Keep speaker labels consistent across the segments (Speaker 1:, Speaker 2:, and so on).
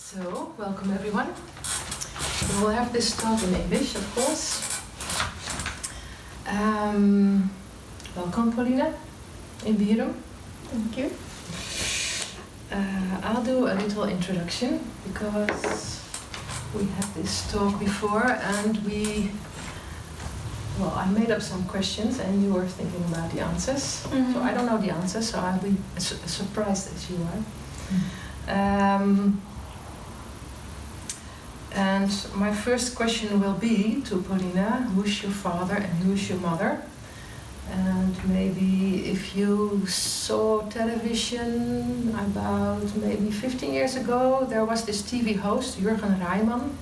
Speaker 1: So, welcome everyone. We will have this talk in English, of course. Welcome, Polina, in Bierumer.
Speaker 2: Thank you.
Speaker 1: I'll do a little introduction because we had this talk before and I made up some questions and you were thinking about the answers.
Speaker 2: Mm-hmm.
Speaker 1: So I don't know the answers, so I'll be as surprised as you are. And my first question will be to Polina, who's your father and who's your mother? And maybe if you saw television about maybe 15 years ago, there was this TV host, Jurgen Rijman,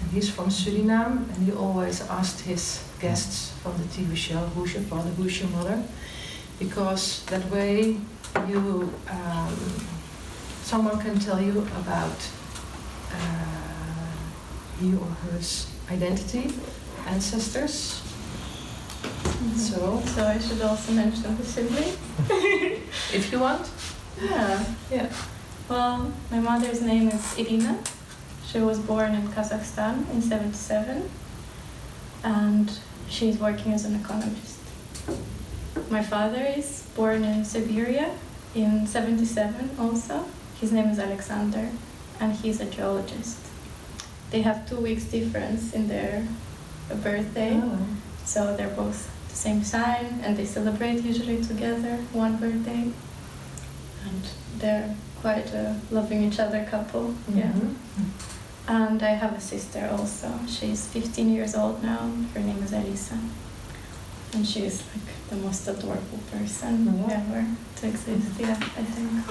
Speaker 1: and he's from Suriname, and he always asked his guests from the TV show, who's your father, who's your mother? Because that way you, someone can tell you about he or her identity, ancestors.
Speaker 2: Mm-hmm. So I should also mention the sibling.
Speaker 1: If you want.
Speaker 2: Yeah. Well, my mother's name is Irina. She was born in Kazakhstan in 1977, and she's working as an economist. My father is born in Siberia in 1977 also. His name is Alexander, and he's a geologist. They have 2 weeks difference in their birthday, so they're both the same sign, and they celebrate usually together one birthday. And they're quite a loving each other couple. Mm-hmm. Yeah. And I have a sister also. She's 15 years old now. Her name is Elisa, and she's like the most adorable person ever to exist. Yeah, I think.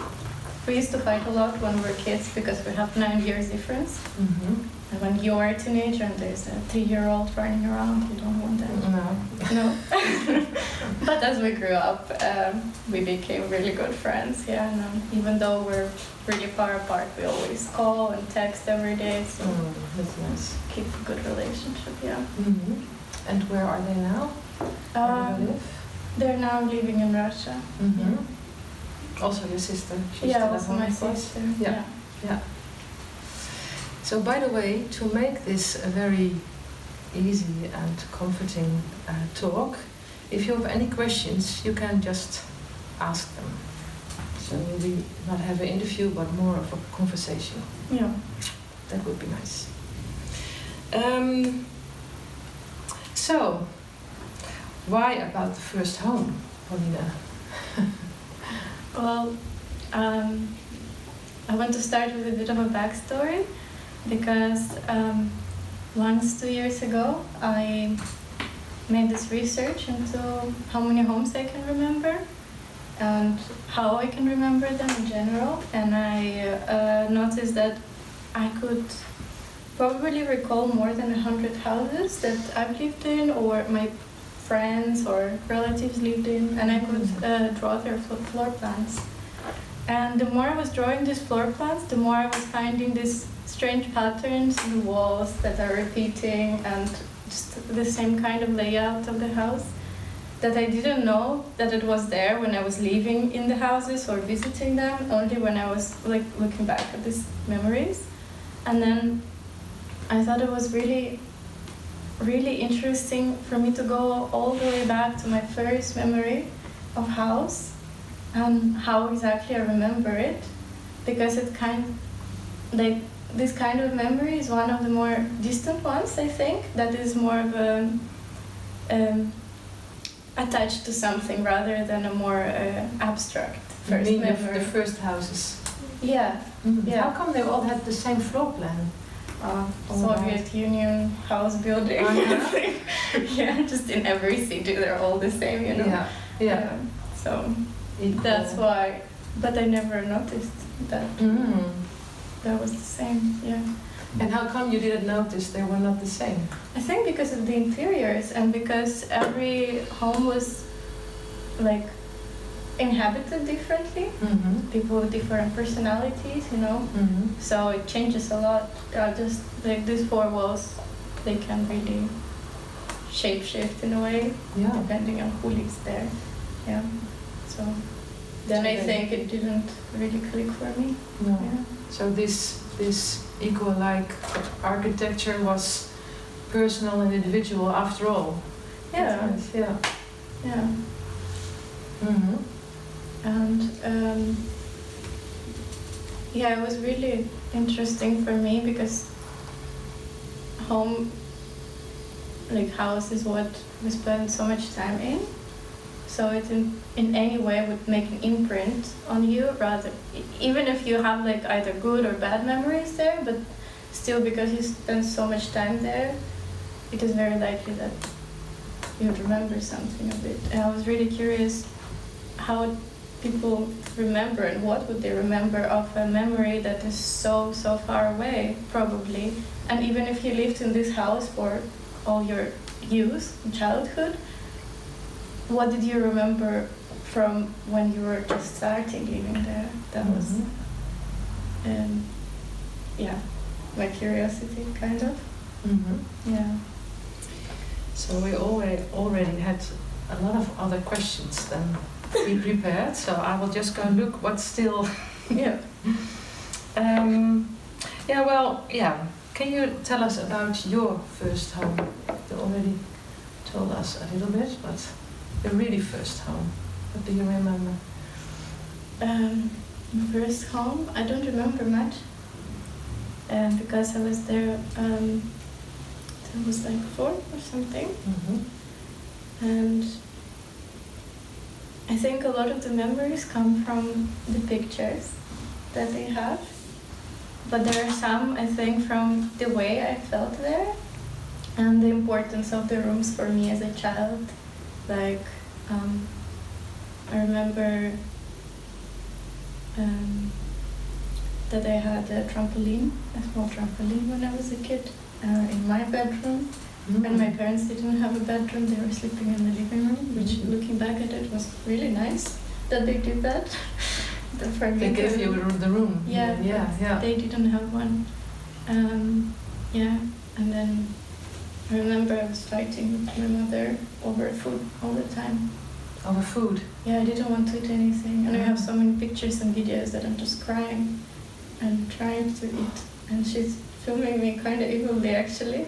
Speaker 2: We used to fight a lot when we were kids because we have 9 years difference. Mm-hmm. And when you are a teenager and there's a 3-year-old running around, you don't want that. No. But as we grew up, we became really good friends. Yeah, and even though we're really far apart, we always call and text every day. So
Speaker 1: that's nice.
Speaker 2: Keep a good relationship. Yeah.
Speaker 1: Mm-hmm. And where are they now? Where do they live?
Speaker 2: They're now living in Russia.
Speaker 1: Mm-hmm. Yeah. Also your sister? She's
Speaker 2: yeah, also my sister.
Speaker 1: Yeah. So by the way, to make this a very easy and comforting talk, if you have any questions, you can just ask them. So we not have an interview, but more of a conversation.
Speaker 2: Yeah.
Speaker 1: That would be nice. So, why about the first home, Polina?
Speaker 2: Well, I want to start with a bit of a backstory because once 2 years ago I made this research into how many homes I can remember and how I can remember them in general, and I noticed that I could probably recall more than 100 houses that I've lived in or my friends or relatives lived in, and I could draw their floor plans. And the more I was drawing these floor plans, the more I was finding these strange patterns in the walls that are repeating and just the same kind of layout of the house that I didn't know that it was there when I was living in the houses or visiting them, only when I was like looking back at these memories. And then I thought it was really interesting for me to go all the way back to my first memory of house and how exactly I remember it, because it this kind of memory is one of the more distant ones, I think, that is more of a attached to something rather than a more abstract first memory.
Speaker 1: The first houses?
Speaker 2: Yeah.
Speaker 1: Mm-hmm.
Speaker 2: Yeah.
Speaker 1: How come they all had the same floor plan?
Speaker 2: Soviet Union house building. Yeah, just in every city they're all the same, you know.
Speaker 1: Yeah.
Speaker 2: So that's why. But I never noticed that that was the same. Yeah.
Speaker 1: And how come you didn't notice they were not the same?
Speaker 2: I think because of the interiors and because every home was like inhabited differently. Mm-hmm. People with different personalities, you know. Mm-hmm. So it changes a lot. Just like these 4 walls, they can really shape shift in a way, depending on who lives there. Yeah. So then
Speaker 1: So
Speaker 2: I
Speaker 1: they-
Speaker 2: think it didn't really click for me.
Speaker 1: No.
Speaker 2: Yeah.
Speaker 1: So this eco-like architecture was personal and individual after all.
Speaker 2: Yeah.
Speaker 1: That's nice, yeah.
Speaker 2: Yeah.
Speaker 1: Mm-hmm.
Speaker 2: And yeah, it was really interesting for me because home, like house, is what we spend so much time in. So it in any way would make an imprint on you, rather even if you have like either good or bad memories there, but still because you spend so much time there, it is very likely that you would remember something of it. And I was really curious how people remember and what would they remember of a memory that is so far away, probably. And even if you lived in this house for all your youth and childhood, what did you remember from when you were just starting living there? That was, yeah, my curiosity, kind of.
Speaker 1: Mm-hmm.
Speaker 2: Yeah.
Speaker 1: So we already had a lot of other questions than we prepared. So I will just go look what's still.
Speaker 2: Yeah.
Speaker 1: Yeah. Well. Yeah. Can you tell us about your first home? You already told us a little bit, but your really first home. What do you remember?
Speaker 2: First home, I don't remember much. Because I was there, I was like 4 or something.
Speaker 1: Mm-hmm.
Speaker 2: And I think a lot of the memories come from the pictures that they have. But there are some, I think, from the way I felt there and the importance of the rooms for me as a child. Like, I remember that I had a trampoline, a small trampoline when I was a kid, in my bedroom.
Speaker 1: Mm-hmm.
Speaker 2: And my parents didn't have a bedroom, they were sleeping in the living room, which looking back at it was really nice that they did that. That for me
Speaker 1: They gave you the room.
Speaker 2: Yeah,
Speaker 1: Yeah.
Speaker 2: they didn't have one. Yeah, and then I remember I was fighting with my mother over food all the time.
Speaker 1: Over food.
Speaker 2: Yeah, I didn't want to eat anything. And I have so many pictures and videos that I'm just crying and trying to eat. And she's filming me kind of evilly, actually,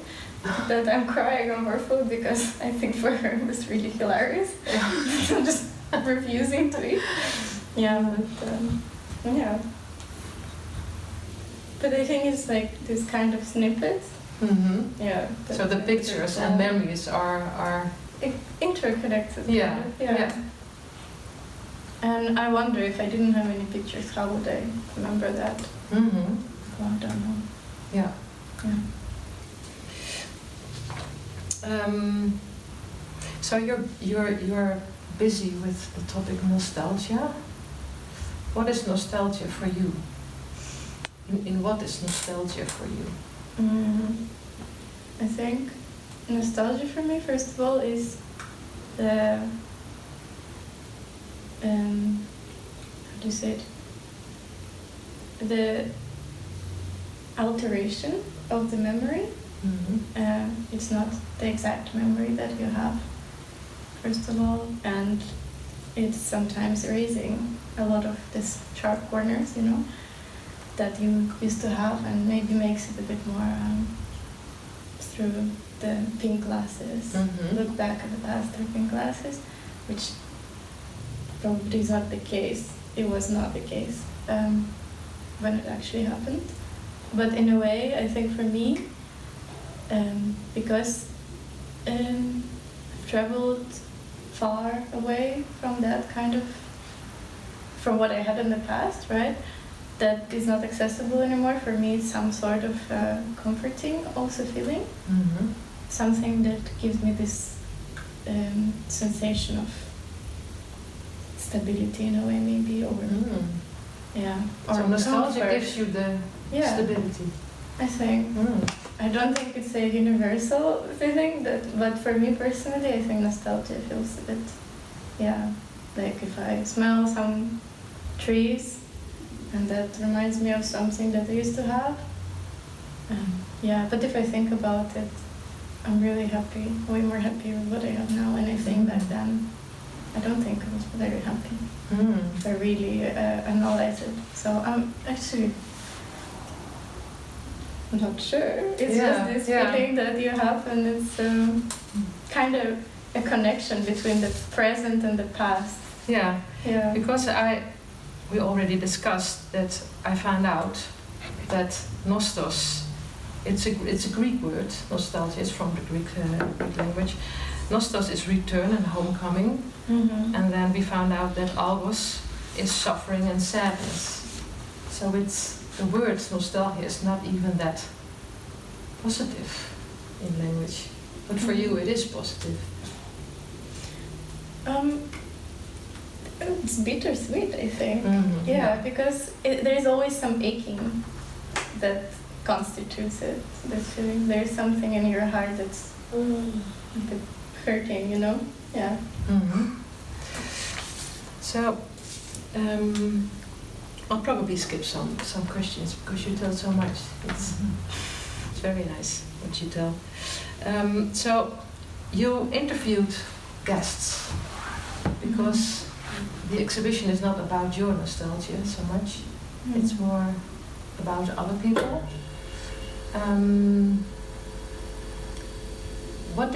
Speaker 2: that I'm crying over food because I think for her it was really hilarious. I'm just refusing to eat. Yeah, but yeah. But I think it's like this kind of snippets.
Speaker 1: Mm-hmm.
Speaker 2: Yeah.
Speaker 1: So the pictures and memories are
Speaker 2: interconnected.
Speaker 1: Yeah,
Speaker 2: kind of, yeah. And I wonder if I didn't have any pictures, how would I remember that?
Speaker 1: Mm-hmm.
Speaker 2: Well, I don't know.
Speaker 1: Yeah.
Speaker 2: Yeah.
Speaker 1: So you're busy with the topic nostalgia. What is nostalgia for you? In what is nostalgia for you?
Speaker 2: I think nostalgia for me, first of all, is the how do you say it? The alteration of the memory.
Speaker 1: Mm-hmm.
Speaker 2: It's not the exact memory that you have, first of all, and it's sometimes erasing a lot of these sharp corners, you know, that you used to have, and maybe makes it a bit more through the pink glasses.
Speaker 1: Mm-hmm.
Speaker 2: Look back at the past through pink glasses, which probably is not the case. It was not the case when it actually happened. But in a way, I think for me, because I've traveled far away from that kind of, from what I had in the past, right? That is not accessible anymore. For me, it's some sort of comforting also feeling.
Speaker 1: Mm-hmm.
Speaker 2: Something that gives me this sensation of stability in a way, maybe, or yeah.
Speaker 1: So
Speaker 2: Or
Speaker 1: nostalgia
Speaker 2: comfort.
Speaker 1: gives you the
Speaker 2: Yeah.
Speaker 1: stability.
Speaker 2: I think.
Speaker 1: Mm.
Speaker 2: I don't think it's a universal thing, but for me personally, I think nostalgia feels a bit, yeah, like if I smell some trees, and that reminds me of something that I used to have. Yeah, but if I think about it, I'm really happy, way more happy with what I have now, and I think back then, I don't think I was very happy. I really annihilated. So I'm actually not sure. It's just this feeling that you have, and it's kind of a connection between the present and the past.
Speaker 1: Yeah. Because we already discussed that I found out that nostos, it's a Greek word. Nostalgia is from the Greek language. Nostos is return and homecoming, and then we found out that algos is suffering and sadness. So it's the word nostalgia is not even that positive in language, but for you it is positive.
Speaker 2: It's bittersweet, I think. Because there is always some aching that constitutes it. That feeling. There's something in your heart that's a bit hurting, you know? Yeah.
Speaker 1: So, I'll probably skip some questions because you tell so much. It's very nice what you tell. So, you interviewed guests because the exhibition is not about your nostalgia so much. It's more about other people. What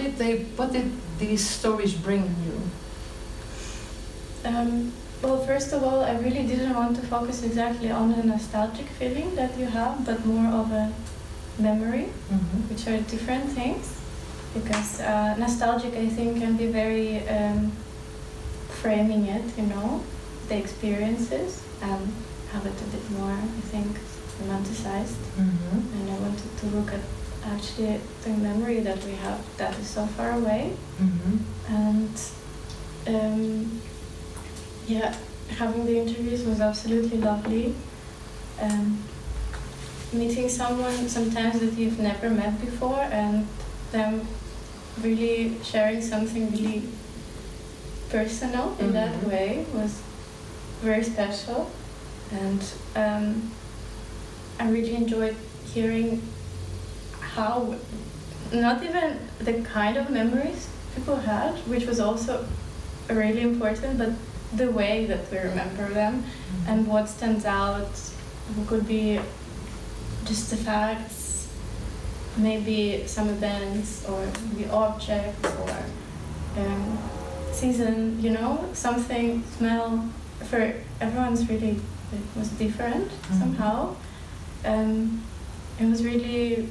Speaker 1: did these stories bring you?
Speaker 2: Well, first of all, I really didn't want to focus exactly on the nostalgic feeling that you have, but more of a memory, which are different things. Because nostalgic, I think, can be very framing it, you know, the experiences, and have it a bit more, I think, romanticized. And I wanted to look at actually the memory that we have that is so far away. And having the interviews was absolutely lovely. Meeting someone sometimes that you've never met before, and them really sharing something really personal in that way was very special. And I really enjoyed hearing how, not even the kind of memories people had, which was also really important, but the way that we remember them and what stands out could be just the facts, maybe some events or maybe objects or season, you know, something, smell. For everyone's really, it was different somehow. It was really,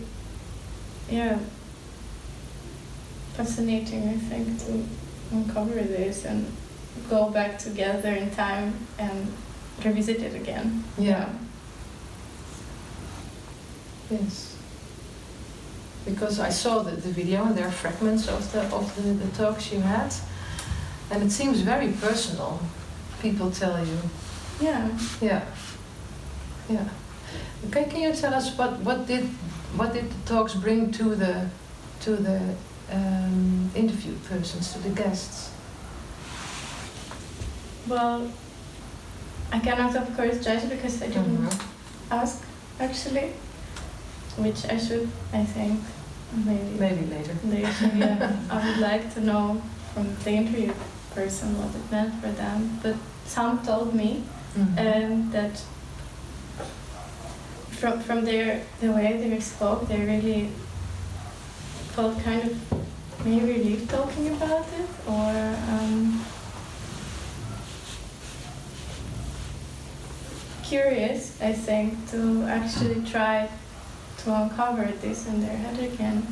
Speaker 2: fascinating, I think, to uncover this and go back together in time and revisit it again.
Speaker 1: Yes. Because I saw the video and there are fragments of the talks you had, and it seems very personal. People tell you. Yeah. Okay, can you tell us what did the talks bring to the interviewed persons, to the guests?
Speaker 2: Well, I cannot of course judge because I didn't ask actually, which I should, I think, maybe later. I would like to know from the interviewed person what it meant for them, but some told me that from the way they spoke, they really felt kind of maybe relief talking about it, or curious, I think, to actually try to uncover this in their head again,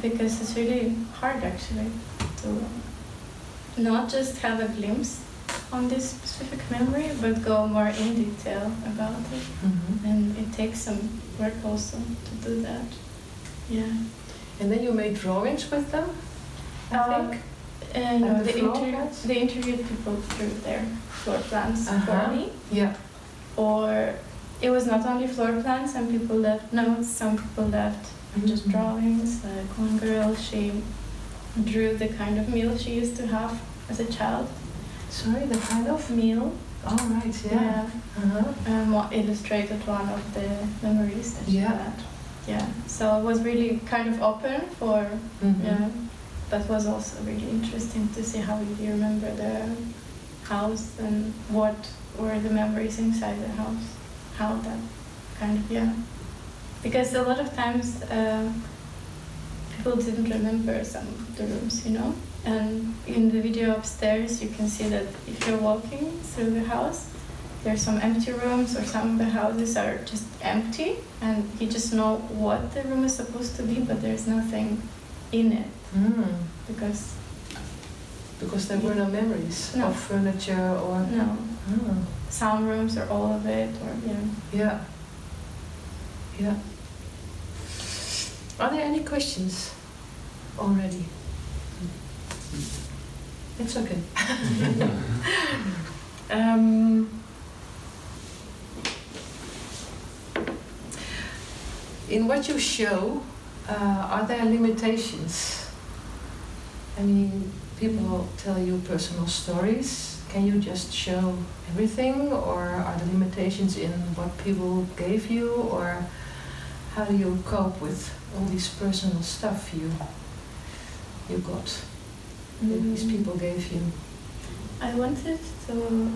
Speaker 2: because it's really hard actually to not just have a glimpse on this specific memory, but go more in detail about it. And it takes some work also to do that.
Speaker 1: And then you made drawings with them, I think?
Speaker 2: No, the interviewed people drew their floor plans for me. Or it was not only floor plans, some people left notes, some people left just drawings. Like one girl, she drew the kind of meal she used to have as a child.
Speaker 1: Sorry, the kind of
Speaker 2: meal?
Speaker 1: Oh, right, yeah.
Speaker 2: Illustrated one of the memories that she had. So it was really kind of open for but was also really interesting to see how you remember the house and what were the memories inside the house, how that kind of, yeah. Because a lot of times people didn't remember some of the rooms, you know? And in the video upstairs, you can see that if you're walking through the house, there's some empty rooms, or some of the houses are just empty, and you just know what the room is supposed to be, but there's nothing in it. Because
Speaker 1: there were no memories of furniture or...
Speaker 2: No. Some rooms or all of it, or
Speaker 1: Yeah. Are there any questions already? It's okay. In what you show, are there limitations? I mean, people tell you personal stories. Can you just show everything, or are there limitations in what people gave you, or how do you cope with all this personal stuff you got, that these people gave you?
Speaker 2: I wanted to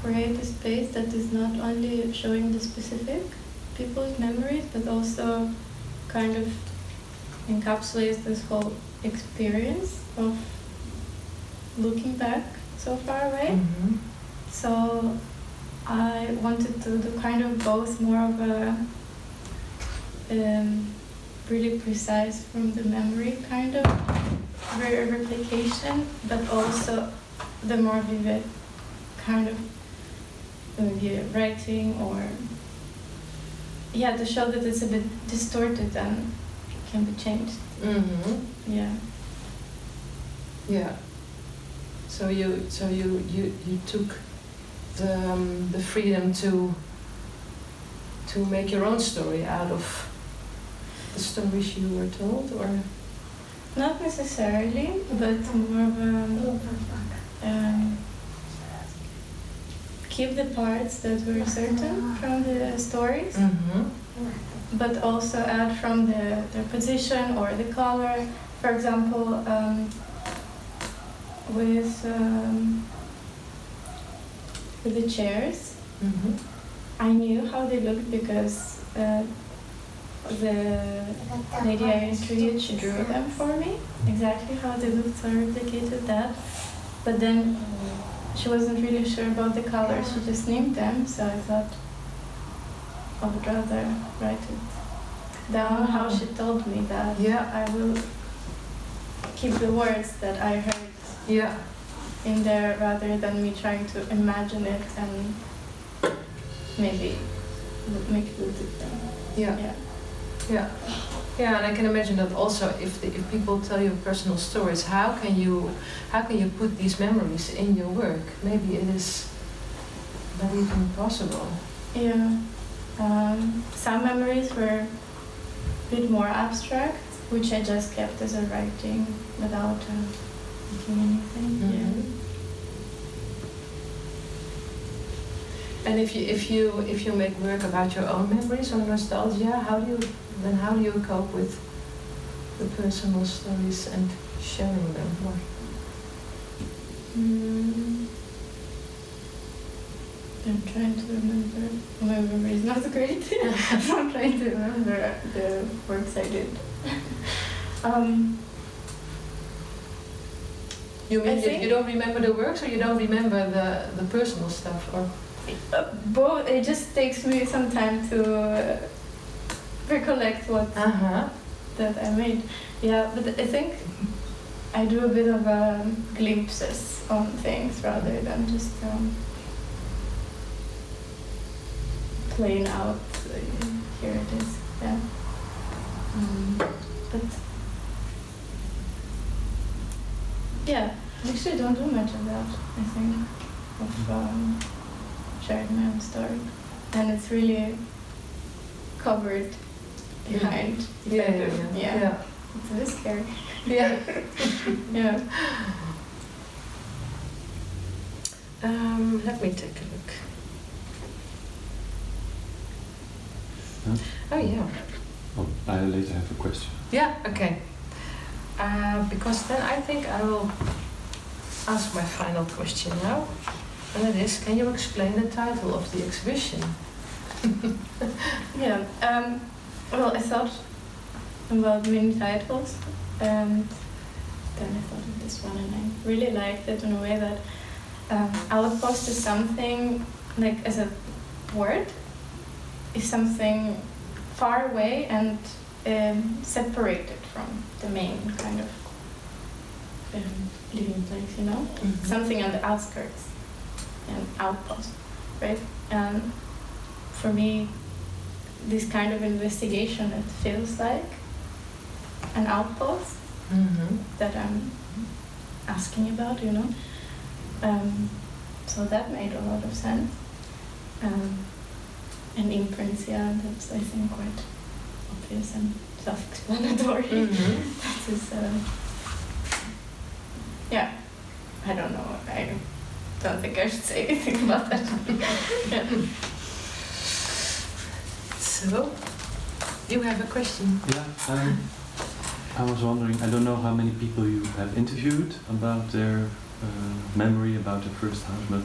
Speaker 2: create a space that is not only showing the specific people's memories, but also kind of encapsulates this whole experience of looking back so far away. So I wanted to do kind of both, more of a really precise from the memory kind of replication, but also the more vivid kind of writing, or to show that it's a bit distorted and can be changed.
Speaker 1: Yeah. So you took the freedom to make your own story out of the stories you were told, or?
Speaker 2: Not necessarily, but more of keep the parts that were certain from the stories, but also add from the position or the color. For example, with the chairs, I knew how they looked because the lady I interviewed, she drew them for me, exactly how they looked, so I replicated that. But then she wasn't really sure about the colors, she just named them, so I thought I would rather write it down how she told me that. I will keep the words that I heard in there, rather than me trying to imagine it and maybe make it look different. Yeah, and I can imagine that also if people tell you personal stories, how can you put these memories in your work? Maybe it is not even possible. Some memories were a bit more abstract, which I just kept as a writing without making anything.
Speaker 1: And if you make work about your own memories or nostalgia, how do you cope with the personal stories and sharing them more?
Speaker 2: I'm trying to remember. My memory is not great. I'm trying to remember the works I did.
Speaker 1: You mean you don't remember the works, or you don't remember the personal stuff, or?
Speaker 2: Both. It just takes me some time to recollect what that I made. But I think I do a bit of glimpses on things rather than just plain out. Here it is. But I actually don't do much of that. I think of sharing my own story, and it's really covered behind. It's a bit scary.
Speaker 1: Let me take a look.
Speaker 3: I later have a question.
Speaker 1: Okay. because then I think I will ask my final question now, and it is, can you explain the title of the exhibition?
Speaker 2: Yeah, well, I thought about many titles, and then I thought of this one, and I really liked it in a way that outpost is something, like as a word, is something far away and separated from the main kind of living place, you know?
Speaker 1: Mm-hmm.
Speaker 2: Something on the outskirts, an outpost, right? And for me, this kind of investigation, it feels like an outpost that I'm asking about, you know? So that made a lot of sense. And imprints, yeah, that's, I think, quite obvious and self-explanatory. That is, yeah, I don't know, I don't think I should say anything about that. Yeah.
Speaker 1: So, you have a question?
Speaker 3: Yeah, I was wondering, I don't know how many people you have interviewed about their memory about the first house, but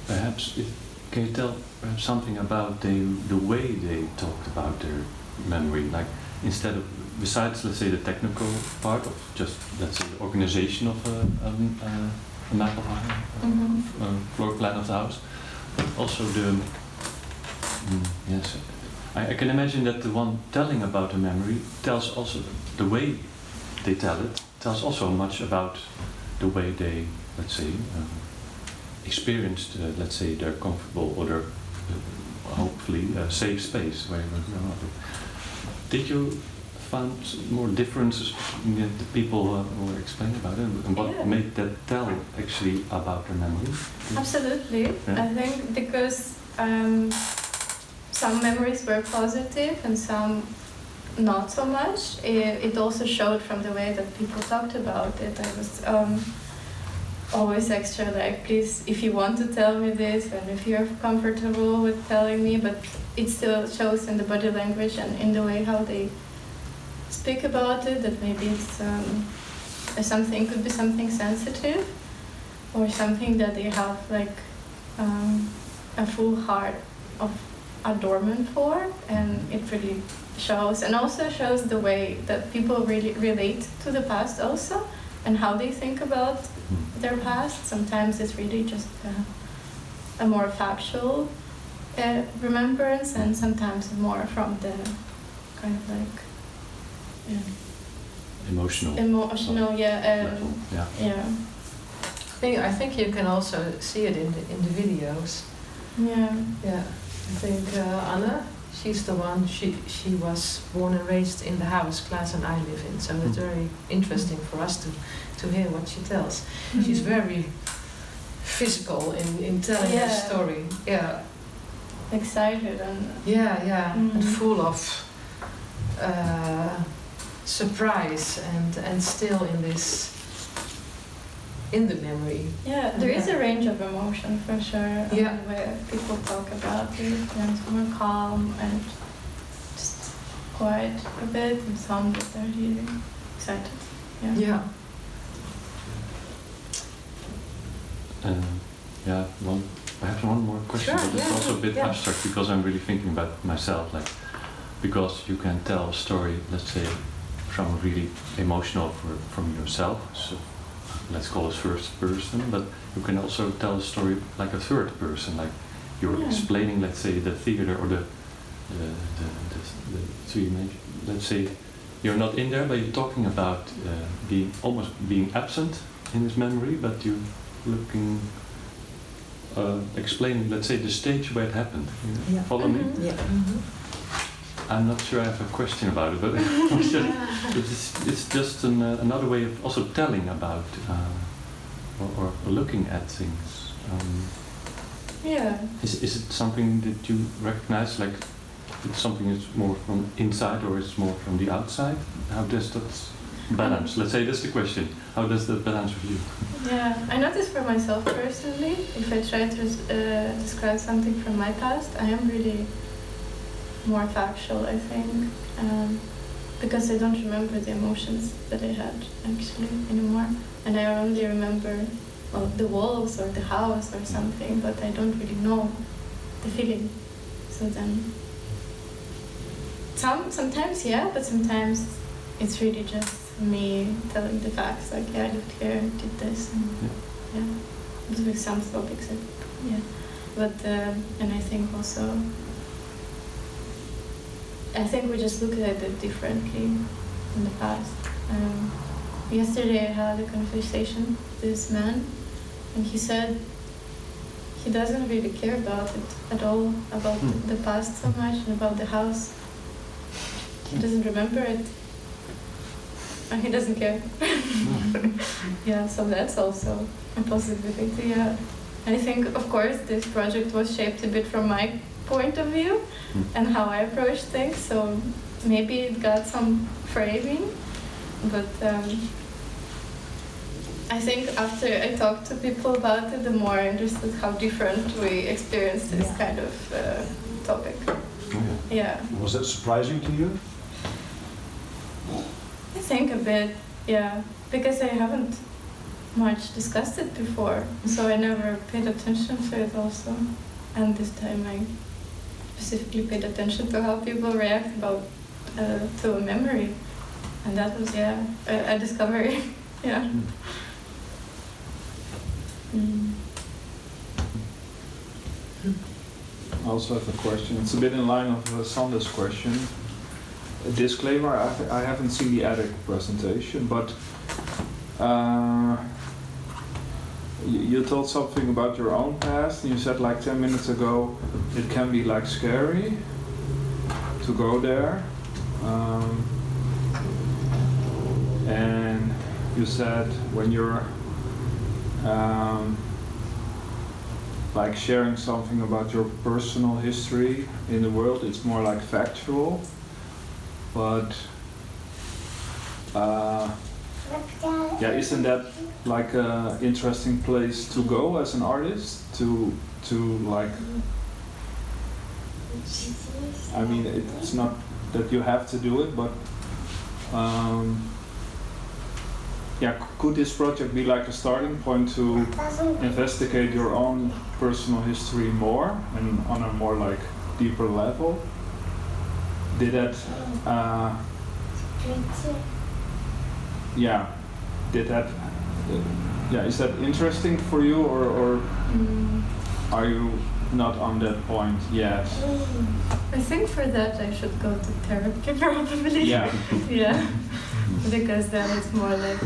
Speaker 3: perhaps, can you tell perhaps something about the way they talked about their memory? Like, instead of, besides, let's say, the technical part of just, let's say, the organization of a map of a floor plan of the house, but also the, yes, I can imagine that the one telling about the memory tells also, the way they tell it, tells also much about the way they, let's say, experienced, let's say, their comfortable or their hopefully safe space where they were growing up. Did you find more differences in the people who were explaining about it, and what made that tell actually about their memory?
Speaker 2: Absolutely.
Speaker 3: Yeah.
Speaker 2: I think because some memories were positive and some not so much. It also showed from the way that people talked about it. I was always extra like, please, if you want to tell me this and if you're comfortable with telling me, but it still shows in the body language and in the way how they speak about it, that maybe it's something, could be something sensitive or something that they have like a full heart of adornment for, and it really shows, and also shows the way that people really relate to the past also, and how they think about their past. Sometimes it's really just a more factual remembrance, and sometimes more from the kind of like
Speaker 3: Emotional,
Speaker 2: level.
Speaker 3: Yeah.
Speaker 2: Yeah.
Speaker 1: I think you can also see it in the videos.
Speaker 2: Yeah.
Speaker 1: Yeah. I think Anna, she's the one, she was born and raised in the house Klaas and I live in, so it's very interesting for us to hear what she tells. She's very physical in telling the story. Yeah.
Speaker 2: Excited and
Speaker 1: and full of surprise and still in the memory.
Speaker 2: yeah, there is a range of emotion for sure.
Speaker 1: Yeah.
Speaker 2: Where people talk about it, and it's more calm and just quiet a bit, and some that are really excited. Yeah.
Speaker 3: Yeah. Perhaps one more question,
Speaker 1: Sure,
Speaker 3: but it's also a bit abstract because I'm really thinking about myself, like, because you can tell a story, let's say, from really emotional from yourself, so let's call it first person, but you can also tell a story like a third person, like you're explaining, let's say, the theater or the three-dimensional. Let's say you're not in there, but you're talking about almost being absent in his memory, but you looking, explaining, let's say, the stage where it happened. You follow me?
Speaker 1: Yeah.
Speaker 3: I'm not sure I have a question about it, but it's just another way of also telling about or looking at things. Is it something that you recognize, like it's something that's more from inside or it's more from the outside? How does that balance? Let's say that's the question. How does that balance with you?
Speaker 2: Yeah, I notice for myself personally, if I try to describe something from my past, I am really more factual, I think, because I don't remember the emotions that I had actually anymore, and I only remember the walls or the house or something, but I don't really know the feeling. So then, sometimes yeah, but sometimes it's really just me telling the facts, like yeah, I lived here, did this, and yeah, with some topics, yeah. But and I think also, I think we just look at it differently in the past. Yesterday I had a conversation with this man, and he said he doesn't really care about it at all, about the past so much, and about the house. He doesn't remember it, and he doesn't care. Yeah, so that's also a possibility, yeah. I think, of course, this project was shaped a bit from my point of view and how I approach things, so maybe it got some framing, but I think after I talked to people about it, the more I understood how different we experience this kind of topic. Yeah.
Speaker 4: Was that surprising to you?
Speaker 2: I think a bit, yeah, because I haven't much discussed it before, so I never paid attention to it also, and this time I specifically paid attention to how people react to a memory, and that was a discovery. Yeah.
Speaker 5: I also have a question. It's a bit in line of Sander's question. A disclaimer, I haven't seen the attic presentation, but you told something about your own past, and you said like 10 minutes ago it can be like scary to go there. And you said when you're like sharing something about your personal history in the world, it's more like factual, but yeah, isn't that like a interesting place to go as an artist to like, I mean, it's not that you have to do it, but yeah, could this project be like a starting point to investigate your own personal history more and on a more like deeper level? Did that is that interesting for you, or are you not on that point yet?
Speaker 2: I think for that I should go to therapy probably.
Speaker 5: Yeah.
Speaker 2: Yeah. Because then it's more like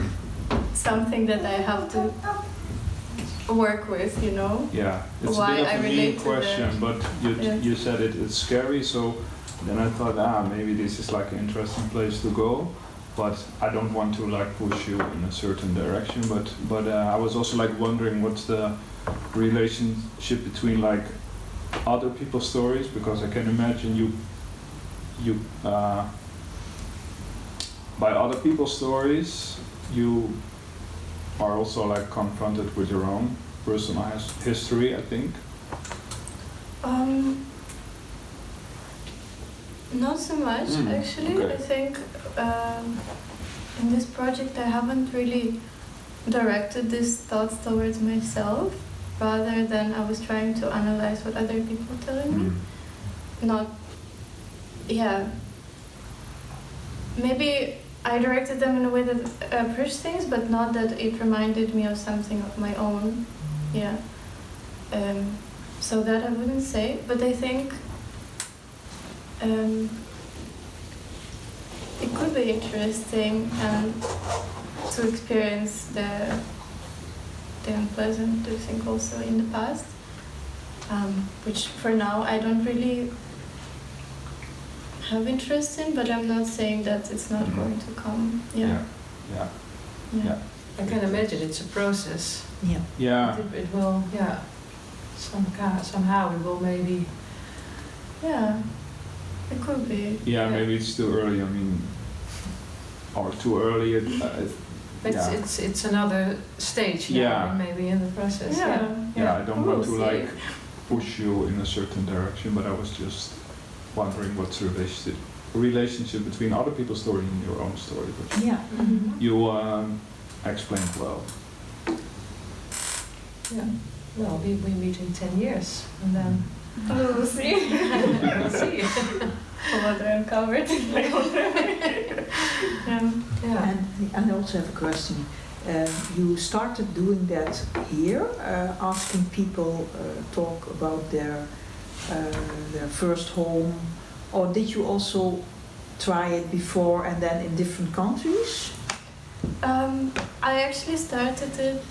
Speaker 2: something that I have to work with, you know?
Speaker 5: Yeah, it's
Speaker 2: Why
Speaker 5: a bit of
Speaker 2: I
Speaker 5: a
Speaker 2: relate
Speaker 5: mean
Speaker 2: to
Speaker 5: question, but you said it's scary, so then I thought, maybe this is like an interesting place to go, but I don't want to like push you in a certain direction, but I was also like wondering what's the relationship between like other people's stories, because I can imagine you by other people's stories you are also like confronted with your own personal history, I think.
Speaker 2: Not so much actually.
Speaker 5: Okay.
Speaker 2: I think in this project I haven't really directed these thoughts towards myself, rather than I was trying to analyze what other people are telling me. Not, yeah. Maybe I directed them in a way that pushed things, but not that it reminded me of something of my own. Yeah. So that I wouldn't say, but I think it could be interesting and to experience the unpleasant, I think, also in the past, which for now I don't really have interest in, but I'm not saying that it's not going to come. Yeah.
Speaker 1: I can imagine it's a process.
Speaker 6: Yeah.
Speaker 5: Yeah.
Speaker 1: It will, somehow it will maybe.
Speaker 2: Yeah, it could be.
Speaker 5: Yeah, maybe it's too early. I mean, or too early.
Speaker 1: It's another stage now,
Speaker 5: Yeah.
Speaker 1: maybe in the process.
Speaker 5: Yeah, I don't
Speaker 2: We'll
Speaker 5: want to
Speaker 2: see.
Speaker 5: like push you in a certain direction, but I was just wondering what's the relationship between other people's story and your own story, but
Speaker 4: Yeah.
Speaker 5: you explained well.
Speaker 1: Yeah. Well, we meet in 10 years, and then
Speaker 2: We'll see.
Speaker 1: we'll see.
Speaker 2: What I uncovered in my own memory.
Speaker 1: Yeah.
Speaker 4: And I also have a question. You started doing that here, asking people talk about their first home, or did you also try it before and then in different countries?
Speaker 2: I actually started it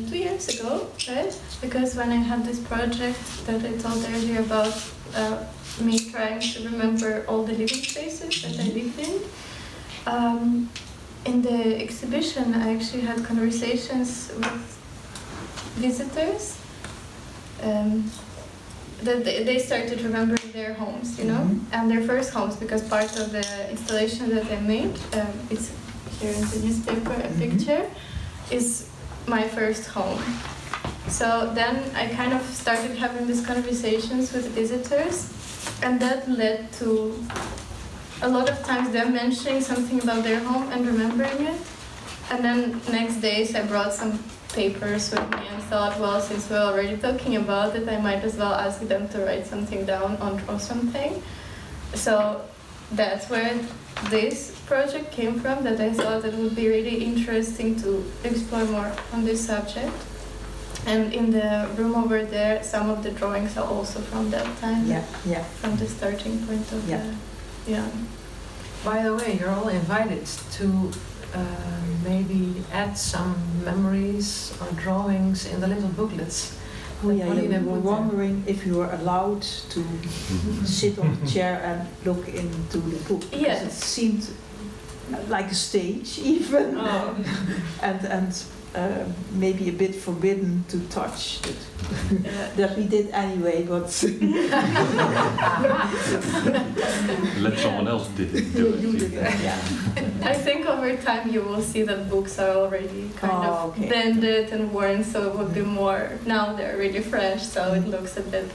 Speaker 2: 2 years ago, right? Because when I had this project that I told earlier about me trying to remember all the living spaces that I lived in the exhibition I actually had conversations with visitors that they started remembering their homes, you know, and their first homes, because part of the installation that I made, it's here in the newspaper, a picture, is my first home. So then I kind of started having these conversations with visitors, and that led to a lot of times them mentioning something about their home and remembering it. And then next days I brought some papers with me and thought, well, since we're already talking about it, I might as well ask them to write something down or draw something. So that's where this project came from, that I thought it would be really interesting to explore more on this subject. And in the room over there, some of the drawings are also from that time.
Speaker 4: Yeah.
Speaker 2: From the starting point of
Speaker 4: Yeah.
Speaker 1: By the way, you're all invited to maybe add some memories or drawings in the little booklets.
Speaker 4: Oh yeah,
Speaker 1: Polina
Speaker 4: you were
Speaker 1: put there.
Speaker 4: wondering if you were allowed to sit on the chair and look into the book. Because
Speaker 2: Yes.
Speaker 4: it seemed like a stage even.
Speaker 1: Oh.
Speaker 4: and maybe a bit forbidden to touch. That we did anyway, but
Speaker 3: Let someone else do it.
Speaker 4: you did it, yeah.
Speaker 2: I think over time you will see that books are already kind of
Speaker 4: okay.
Speaker 2: bended and worn, so it would be more, now they're really fresh, so it looks a bit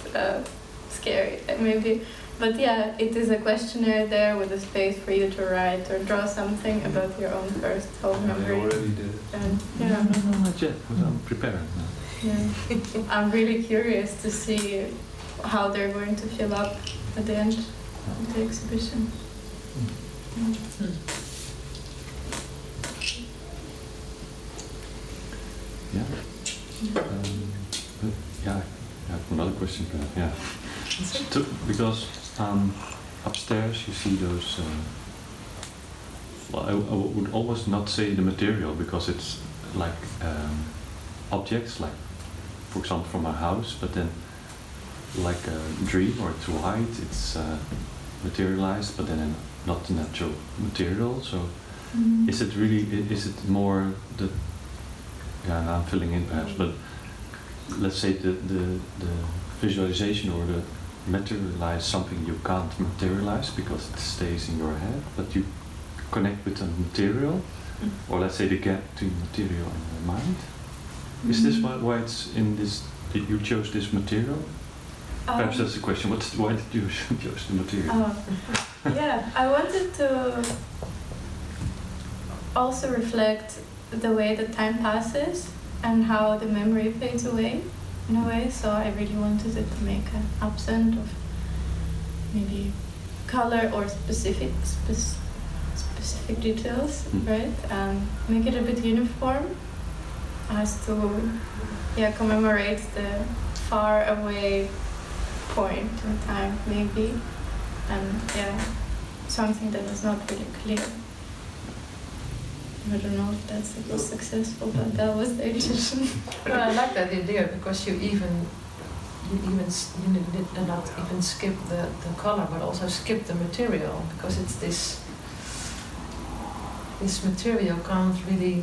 Speaker 2: scary maybe. But yeah, it is a questionnaire there with a space for you to write or draw something about your own first home
Speaker 5: I
Speaker 2: memory.
Speaker 5: already did it.
Speaker 2: And
Speaker 3: No,
Speaker 2: yeah,
Speaker 3: not yet. I'm preparing now.
Speaker 2: yeah. I'm really curious to see how they're going to fill up at the end of the exhibition.
Speaker 3: Yeah. But yeah, I have another question. Yeah. Because upstairs you see those. Well, I would almost not say the material, because it's like objects, like for example from a house, but then like a dream, or it's white, it's materialized, but then not the natural material. So is it really? Is it more the? Yeah, now I'm filling in perhaps, but let's say the visualization or the materialize something you can't materialize because it stays in your head, but you connect with the material, or let's say the gap between material and the mind. Is this why it's in this, that you chose this material? Perhaps that's the question. Why did you choose the material?
Speaker 2: Yeah, I wanted to also reflect the way that time passes and how the memory fades away in a way, so I really wanted it to make an accent of maybe color or specific details, right? And make it a bit uniform as to commemorate the far away point in time maybe, and something that was not really clear. I don't know if that was successful, but that was the intention.
Speaker 1: Well, I like that idea, because you did not even skip the color, but also skip the material, because it's this material can't really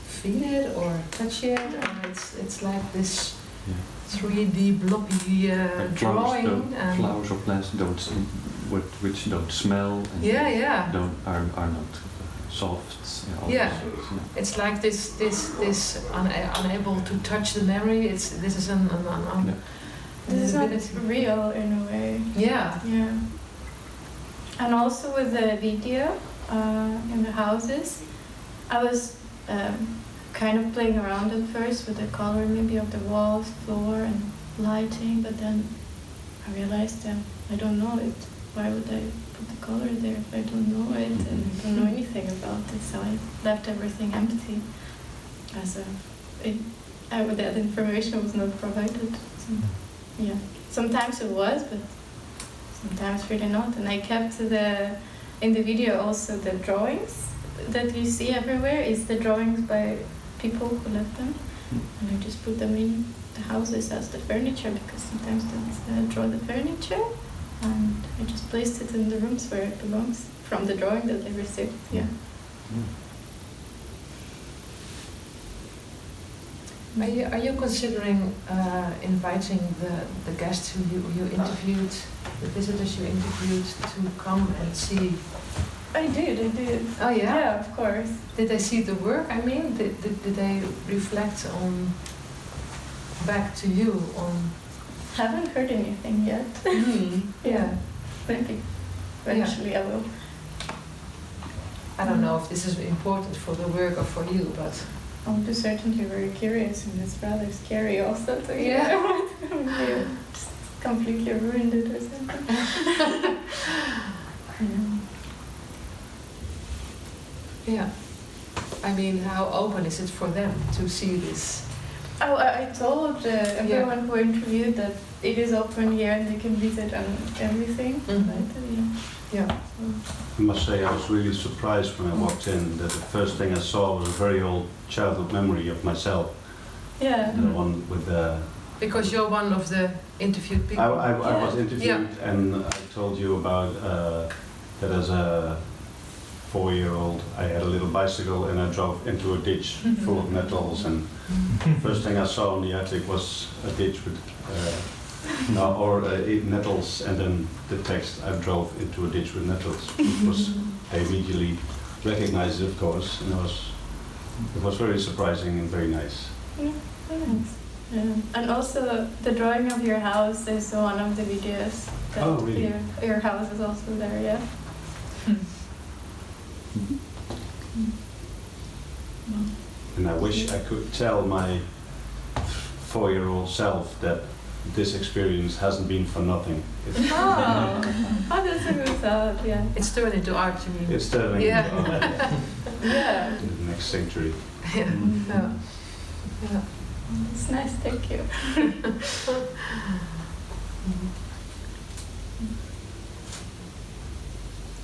Speaker 1: feel it or touch it, and it's like this 3D blocky
Speaker 3: Like
Speaker 1: drawing.
Speaker 3: Flowers or plants which don't smell and are not soft.
Speaker 1: It's like this unable to touch the memory. This is an
Speaker 2: this is not
Speaker 1: visibility.
Speaker 2: real in a way.
Speaker 1: Yeah.
Speaker 2: Yeah. And also with the video in the houses, I was kind of playing around at first with the color maybe of the walls, floor, and lighting, but then I realized that I don't know it. Why would I put the color there if I don't know it and I don't know anything about it? So I left everything empty, as that information was not provided. So, yeah, sometimes it was, but sometimes really not. And I kept in the video also the drawings that you see everywhere is the drawings by people who left them, and I just put them in the houses as the furniture, because sometimes they draw the furniture, and I just placed it in the rooms where it belongs from the drawing that they received. Yeah.
Speaker 1: Are you considering inviting the guests who you interviewed, the visitors you interviewed, to come and see?
Speaker 2: I did.
Speaker 1: Oh yeah?
Speaker 2: Yeah, of course.
Speaker 1: Did they see the work? I mean, did they reflect on back to you on?
Speaker 2: Haven't heard anything yet.
Speaker 1: Yeah.
Speaker 2: Maybe eventually I will.
Speaker 1: I don't know if this is important for the work or for you, but
Speaker 2: I'm just certainly very curious, and it's rather scary also to hear.
Speaker 1: Yeah.
Speaker 2: You just completely ruined it or something.
Speaker 1: yeah. I mean, how open is it for them to see this?
Speaker 2: Oh, I told everyone who interviewed that it is open here and they can visit and everything.
Speaker 1: Yeah.
Speaker 6: I must say I was really surprised when I walked in that the first thing I saw was a very old childhood memory of myself.
Speaker 2: Yeah.
Speaker 6: The one with the...
Speaker 1: Because you're one of the interviewed people.
Speaker 6: I was interviewed and I told you about that as a 4-year-old I had a little bicycle and I drove into a ditch full of nettles, and first thing I saw in the attic was a ditch with nettles, and then the text, I drove into a ditch with nettles, which was, I immediately recognized it, of course, and it was very surprising and very nice.
Speaker 2: Yeah, very nice. Yeah. And also the drawing of your house is one of the videos. That
Speaker 6: Oh, really?
Speaker 2: Your house is also there, yeah.
Speaker 6: And I wish I could tell my 4-year-old self that this experience hasn't been for nothing.
Speaker 2: Oh, that's a good thought, yeah.
Speaker 1: It's turned into art, you mean?
Speaker 6: It's turning
Speaker 1: Yeah.
Speaker 2: Yeah.
Speaker 6: in the next century.
Speaker 1: Yeah. Yeah. Yeah.
Speaker 2: It's nice, thank you.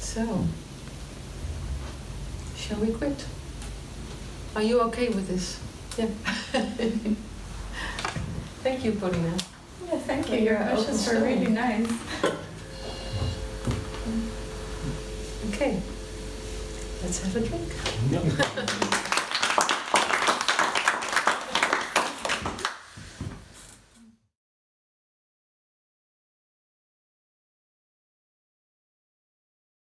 Speaker 1: So, shall we quit? Are you okay with this? Yeah. Thank you, Polina.
Speaker 2: Yeah, thank you. Your questions were really nice.
Speaker 1: Okay, let's have a drink.
Speaker 3: Yeah.